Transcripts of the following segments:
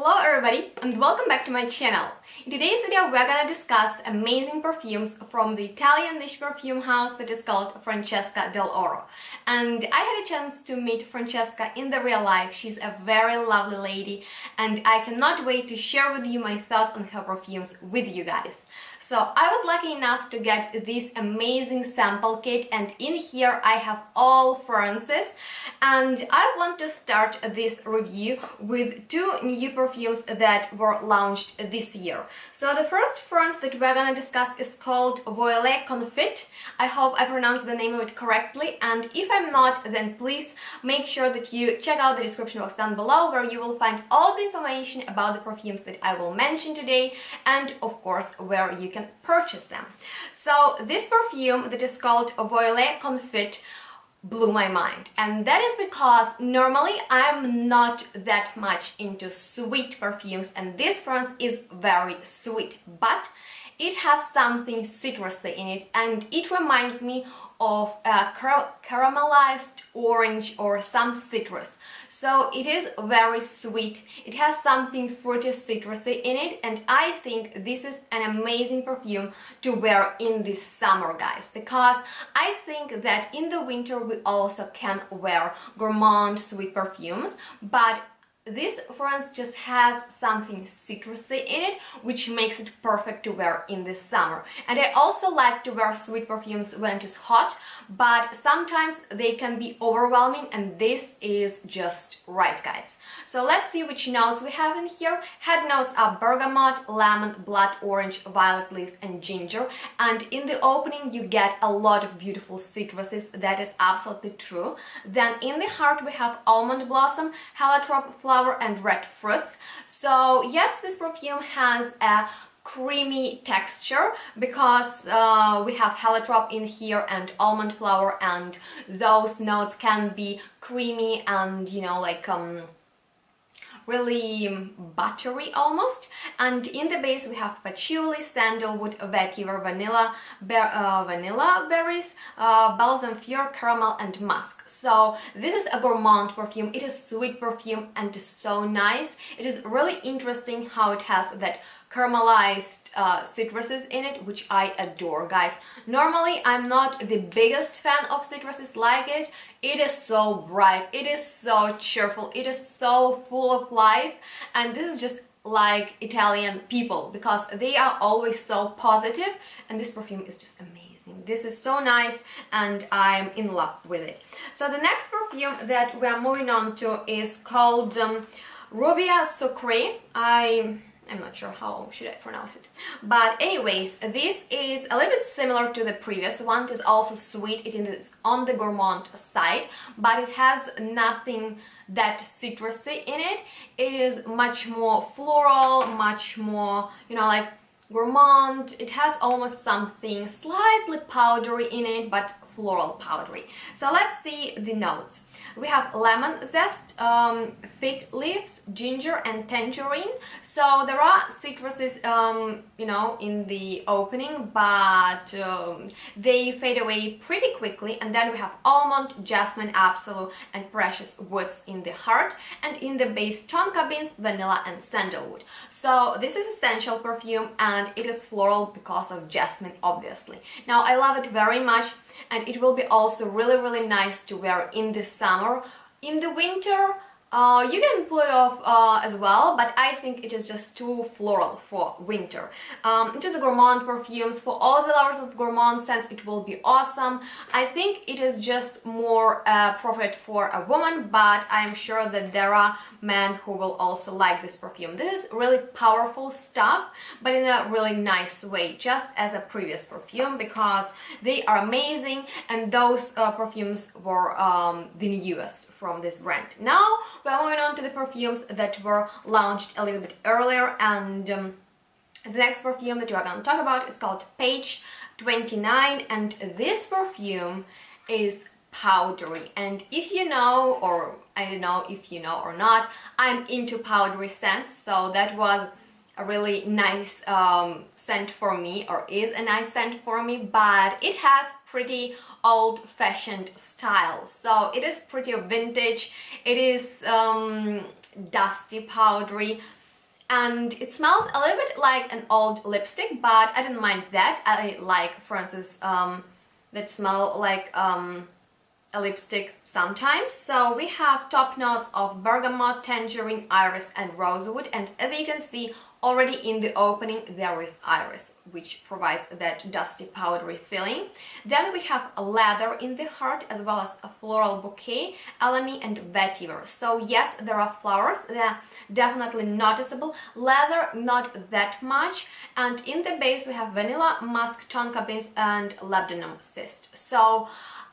Hello everybody and welcome back to my channel. In today's video we're gonna discuss amazing perfumes from the Italian niche perfume house that is called Francesca Dell'Oro. And I had a chance to meet Francesca in the real life. She's a very lovely lady and I cannot wait to share with you my thoughts on her perfumes with you guys. So I was lucky enough to get this amazing sample kit, and in here I have all fragrances, and I want to start this review with two new perfumes that were launched this year. So the first fragrance that we're gonna discuss is called Voile Confit. I hope I pronounced the name of it correctly, and if I'm not, then please make sure that you check out the description box down below, where you will find all the information about the perfumes that I will mention today, and of course where you can purchase them. So this perfume that is called Voile Confit blew my mind, and that is because normally I'm not that much into sweet perfumes, and this fragrance is very sweet, but it has something citrusy in it, and it reminds me of a caramelized orange or some citrus. So it is very sweet, it has something fruity citrusy in it, and I think this is an amazing perfume to wear in this summer, guys, because I think that in the winter we also can wear gourmand sweet perfumes, but this fragrance just has something citrusy in it, which makes it perfect to wear in this summer. And I also like to wear sweet perfumes when it is hot, but sometimes they can be overwhelming, and this is just right, guys. So let's see which notes we have in here. Head notes are bergamot, lemon, blood orange, violet leaves, and ginger. And in the opening you get a lot of beautiful citruses, that is absolutely true. Then in the heart we have almond blossom, heliotrope flower, and red fruits. So yes, this perfume has a creamy texture because we have heliotrope in here and almond flower, and those notes can be creamy and, you know, like really buttery almost. And in the base we have patchouli, sandalwood, vetiver, vanilla berries, balsam fir, caramel, and musk. So this is a gourmand perfume. It is sweet perfume and is so nice. It is really interesting how it has that caramelized citruses in it, which I adore, guys. Normally I'm not the biggest fan of citruses like it. It is so bright, it is so cheerful, it is so full of life, and this is just like Italian people because they are always so positive, and this perfume is just amazing. This is so nice and I'm in love with it. So the next perfume that we are moving on to is called Rubia Sucré. I'm not sure how should I pronounce it, but anyways, this is a little bit similar to the previous one. It is also sweet, it is on the gourmand side, but it has nothing that citrusy in it. It is much more floral, much more, you know, like gourmand. It has almost something slightly powdery in it, but floral powdery. So let's see the notes. We have lemon zest, fig leaves, ginger, and tangerine. So there are citruses, you know, in the opening, but they fade away pretty quickly. And then we have almond, jasmine, absolute, and precious woods in the heart. And in the base, tonka beans, vanilla, and sandalwood. So this is essential perfume, and it is floral because of jasmine, obviously. Now I love it very much, and it will be also really nice to wear in the summer. In the winter you can pull it off as well, but I think it is just too floral for winter. It is a gourmand perfume. For all the lovers of gourmand scents, it will be awesome. I think it is just more appropriate for a woman, but I am sure that there are men who will also like this perfume. This is really powerful stuff, but in a really nice way, just as a previous perfume, because they are amazing, and those perfumes were the newest from this brand. Now we're moving on to the perfumes that were launched a little bit earlier, and the next perfume that we are going to talk about is called Page 29, and this perfume is powdery. And if you know, or I don't know if you know or not, I'm into powdery scents, so that was a really nice scent for me, or is a nice scent for me, but it has pretty old-fashioned style, so it is pretty vintage. It is dusty, powdery, and it smells a little bit like an old lipstick, but I don't mind that. I like fragrances that smell like a lipstick sometimes. So we have top notes of bergamot, tangerine, iris and rosewood, and as you can see already in the opening there is iris, which provides that dusty powdery feeling. Then we have a leather in the heart, as well as a floral bouquet, alamy and vetiver. So yes, there are flowers, they're definitely noticeable. Leather, not that much. And in the base we have vanilla, musk, tonka beans and labdanum cyst. So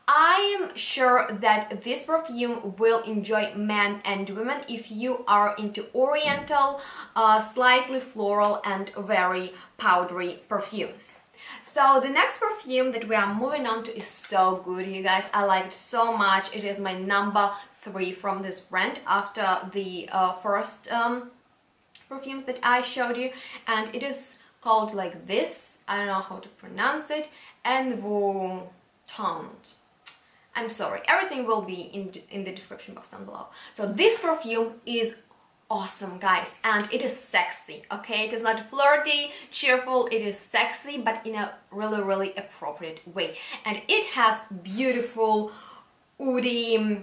I am sure that this perfume will enjoy men and women if you are into oriental, slightly floral and very powdery perfumes. So the next perfume that we are moving on to is so good, you guys. I like it so much. It is my number 3 from this brand after the first perfumes that I showed you, and it is called like this. I don't know how to pronounce it. Envoutant. I'm sorry, everything will be in the description box down below. So this perfume is awesome, guys, and it is sexy, okay? It is not flirty, cheerful, it is sexy, but in a really appropriate way. And it has beautiful woody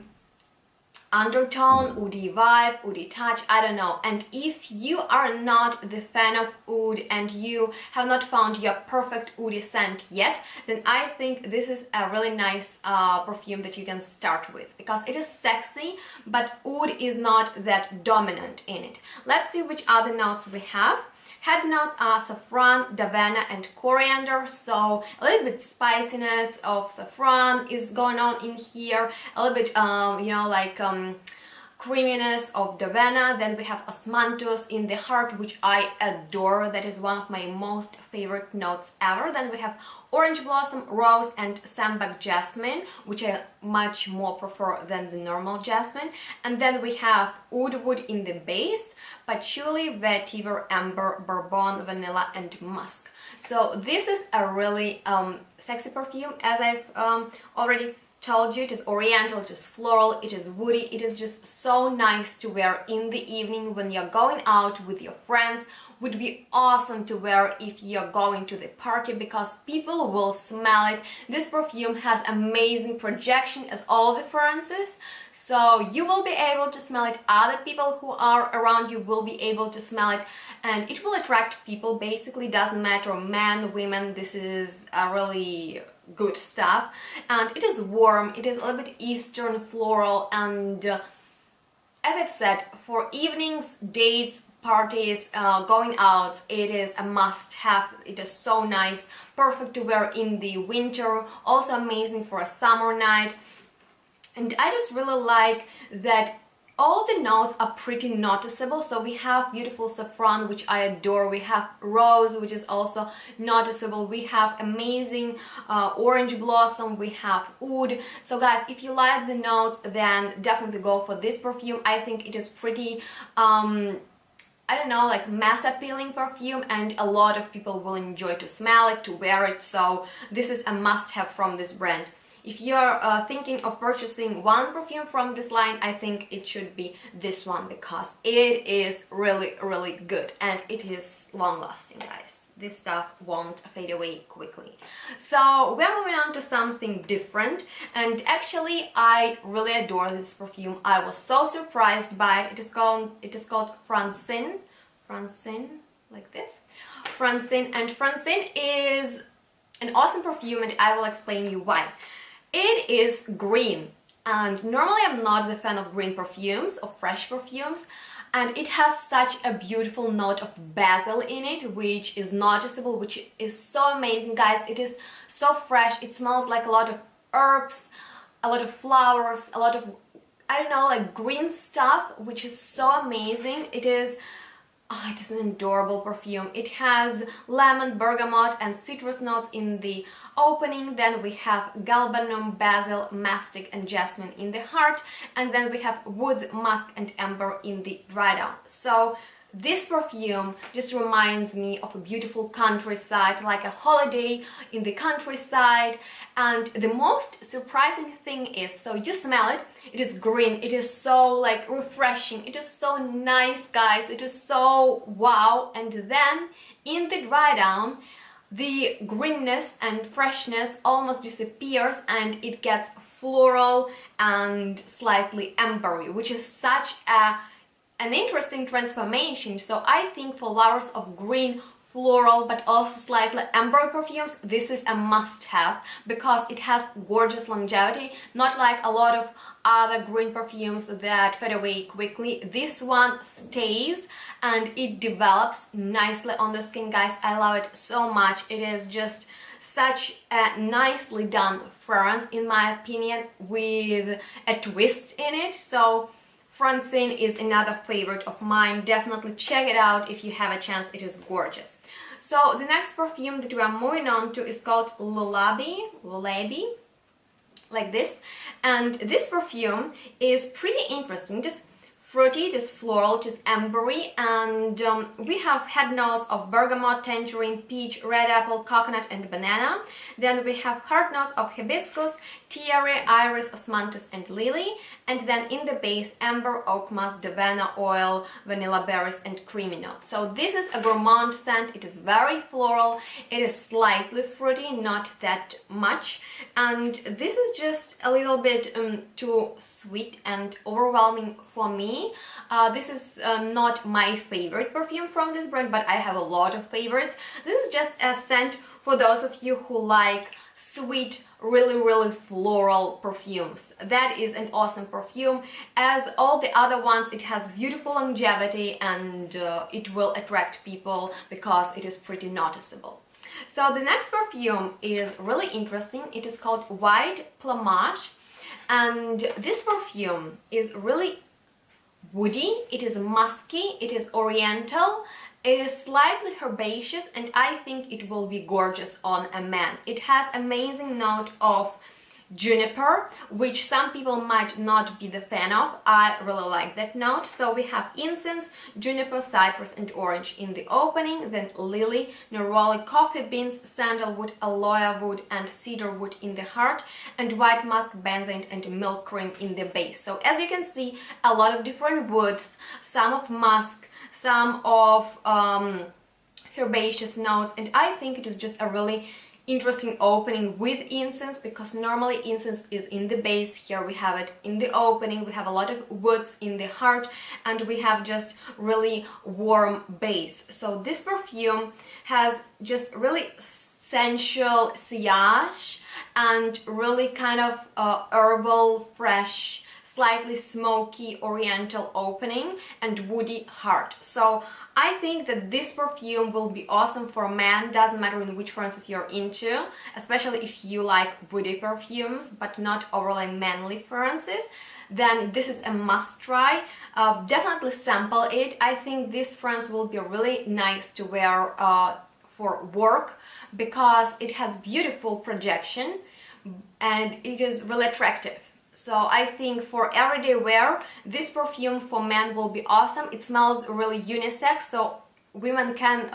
undertone, woody vibe, woody touch, I don't know. And if you are not the fan of oud and you have not found your perfect woody scent yet, then I think this is a really nice perfume that you can start with, because it is sexy, but oud is not that dominant in it. Let's see which other notes we have. Head notes are saffron, davana and coriander, so a little bit spiciness of saffron is going on in here, a little bit, you know, like creaminess of davana. Then we have osmanthus in the heart, which I adore. That is one of my most favorite notes ever. Then we have orange blossom, rose and sambac jasmine, which I much more prefer than the normal jasmine. And then we have oud wood in the base, patchouli, vetiver, amber, bourbon, vanilla and musk. So this is a really sexy perfume. As I've already told you, it is oriental, it is floral, it is woody, it is just so nice to wear in the evening when you're going out with your friends. Would be awesome to wear if you're going to the party, because people will smell it. This perfume has amazing projection, as all the fragrances, so you will be able to smell it, other people who are around you will be able to smell it, and it will attract people. Basically, doesn't matter men, women, this is a really good stuff. And it is warm, it is a little bit eastern floral, and as I've said, for evenings, dates, parties, going out, it is a must-have. It is so nice, perfect to wear in the winter, also amazing for a summer night. And I just really like that all the notes are pretty noticeable. So we have beautiful saffron, which I adore, we have rose, which is also noticeable, we have amazing orange blossom, we have oud. So guys, if you like the notes, then definitely go for this perfume. I think it is pretty I don't know, like mass appealing perfume, and a lot of people will enjoy to smell it, to wear it, so this is a must-have from this brand. If you're thinking of purchasing one perfume from this line, I think it should be this one, because it is really good and it is long-lasting, guys. This stuff won't fade away quickly. So we're moving on to something different, and actually I really adore this perfume. I was so surprised by it. It is called Francine, like this, Francine, and Francine is an awesome perfume, and I will explain you why. It is green, and normally I'm not the fan of green perfumes, of fresh perfumes, and it has such a beautiful note of basil in it, which is noticeable, which is so amazing, guys. It is so fresh, it smells like a lot of herbs, a lot of flowers, a lot of, I don't know, like green stuff, which is so amazing. It is an adorable perfume. It has lemon, bergamot and citrus notes in the opening. Then we have galbanum, basil, mastic and jasmine in the heart, and then we have wood, musk and amber in the dry down. So this perfume just reminds me of a beautiful countryside, like a holiday in the countryside. And the most surprising thing is, so you smell it, it is green, it is so like refreshing, it is so nice, guys, it is so wow. And then in the dry down, the greenness and freshness almost disappears and it gets floral and slightly ambery, which is such an interesting transformation. So I think for lovers of green, floral, but also slightly amber perfumes, this is a must-have because it has gorgeous longevity, not like a lot of other green perfumes that fade away quickly. This one stays and it develops nicely on the skin, guys. I love it so much. It is just such a nicely done fragrance, in my opinion, with a twist in it. So Francine is another favorite of mine. Definitely check it out if you have a chance. It is gorgeous. So the next perfume that we are moving on to is called Lullaby, like this. And this perfume is pretty interesting, just fruity, just floral, just ambery, and we have head notes of bergamot, tangerine, peach, red apple, coconut and banana. Then we have heart notes of hibiscus, tiare, iris, osmanthus and lily, and then in the base amber, oak moss, davana oil, vanilla berries and creamy notes. So this is a gourmand scent. It is very floral, it is slightly fruity, not that much, and this is just a little bit too sweet and overwhelming for me. This is not my favorite perfume from this brand, but I have a lot of favorites. This is just a scent for those of you who like sweet, really floral perfumes. That is an awesome perfume. As all the other ones, it has beautiful longevity and it will attract people because it is pretty noticeable. So the next perfume is really interesting. It is called White Plumage, and this perfume is really woody, it is musky, it is oriental, it is slightly herbaceous, and I think it will be gorgeous on a man. It has amazing note of juniper, which some people might not be the fan of. I really like that note. So we have incense, juniper, cypress and orange in the opening, then lily, neroli, coffee beans, sandalwood, aloe wood and cedar wood in the heart, and white musk, benzoin and milk cream in the base. So as you can see, a lot of different woods, some of musk, some of herbaceous notes, and I think it is just a really interesting opening with incense, because normally incense is in the base. Here we have it in the opening. We have a lot of woods in the heart, and we have just really warm base. So this perfume has just really sensual sillage and really kind of herbal, fresh, slightly smoky oriental opening and woody heart. So I think that this perfume will be awesome for men. Doesn't matter in which fragrances you're into, especially if you like woody perfumes but not overly manly fragrances, then this is a must try. Definitely sample it. I think this fragrance will be really nice to wear for work because it has beautiful projection and it is really attractive. So I think for everyday wear, this perfume for men will be awesome. It smells really unisex, so women can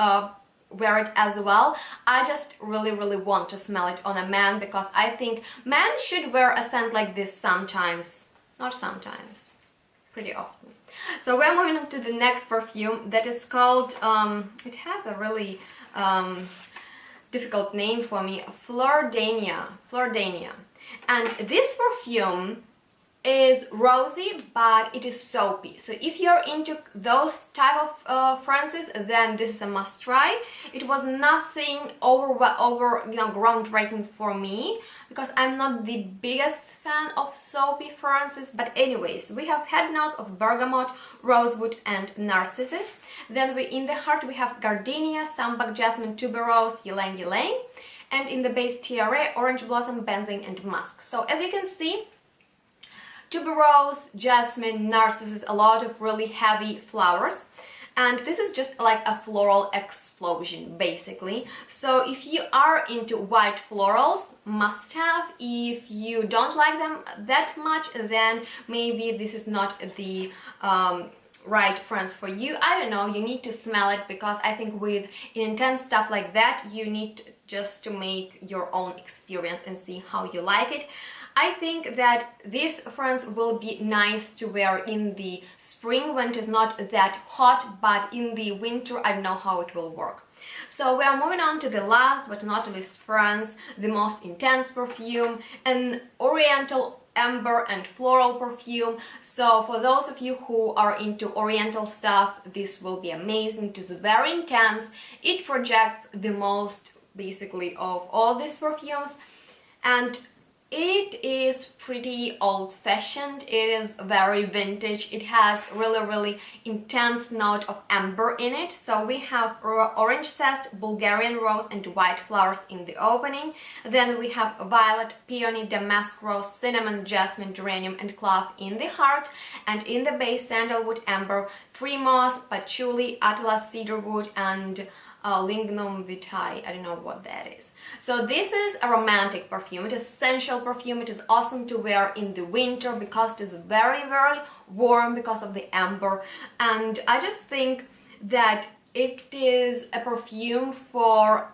wear it as well. I just really want to smell it on a man because I think men should wear a scent like this sometimes. Not sometimes, pretty often. So we're moving on to the next perfume that is called, it has a really difficult name for me, Fleurdenya. And this perfume is rosy, but it is soapy. So if you're into those type of fragrances, then this is a must try. It was nothing over groundbreaking for me because I'm not the biggest fan of soapy fragrances. But anyways, we have head notes of bergamot, rosewood and narcissus. Then in the heart we have gardenia, sambac, jasmine, tuberose, ylang ylang. And in the base tiare, orange blossom, benzoin and musk. So as you can see, tuberose, jasmine, narcissus, a lot of really heavy flowers, and this is just like a floral explosion basically. So if you are into white florals, must have. If you don't like them that much, then maybe this is not the right fragrance for you. I don't know, you need to smell it, because I think with intense stuff like that, you need just to make your own experience and see how you like it. I think that this fragrance will be nice to wear in the spring when it is not that hot, but in the winter I don't know how it will work. So we are moving on to the last but not least fragrance, the most intense perfume, an oriental amber and floral perfume. So for those of you who are into oriental stuff, this will be amazing. It is very intense. It projects the most basically of all these perfumes, and it is pretty old-fashioned. It is very vintage. It has really intense note of amber in it. So we have orange zest, Bulgarian rose and white flowers in the opening. Then we have violet, peony, damask rose, cinnamon, jasmine, geranium and clove in the heart. And in the base, sandalwood, amber, tree moss, patchouli, atlas, cedarwood and lignum vitae. I don't know what that is. So this is a romantic perfume. It is sensual perfume. It is awesome to wear in the winter because it is very warm because of the amber, and I just think that it is a perfume for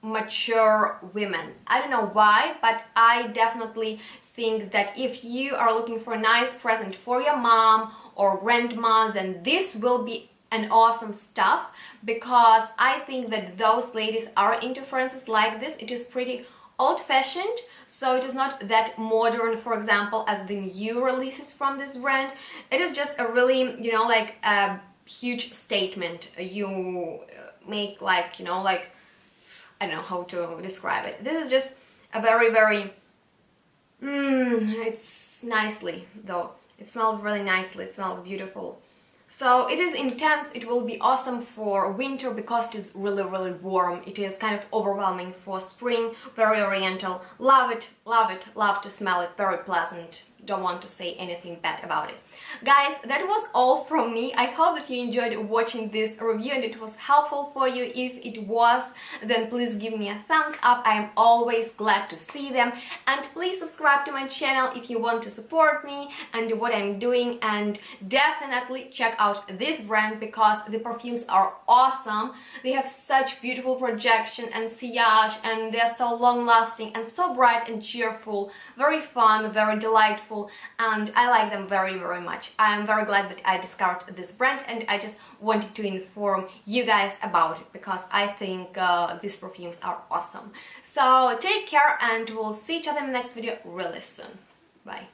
mature women. I don't know why, but I definitely think that if you are looking for a nice present for your mom or grandma, then this will be an awesome stuff, because I think that those ladies are into fragrances like this. It is pretty old-fashioned, so it is not that modern, for example, as the new releases from this brand. It is just a really, you know, like a huge statement you make, like, you know, like, I don't know how to describe it. This is just a very it's nicely though. It smells really nicely. It smells beautiful. So it is intense. It will be awesome for winter because it is really warm. It is kind of overwhelming for spring, very oriental. Love it, love to smell it, very pleasant. Don't want to say anything bad about it. Guys, that was all from me. I hope that you enjoyed watching this review and it was helpful for you. If it was, then please give me a thumbs up. I am always glad to see them. And please subscribe to my channel if you want to support me and what I'm doing. And definitely check out this brand because the perfumes are awesome. They have such beautiful projection and sillage, and they're so long-lasting and so bright and cheerful. Very fun, very delightful, and I like them very much. I am very glad that I discovered this brand, and I just wanted to inform you guys about it because I think these perfumes are awesome. So take care, and we'll see each other in the next video really soon. Bye.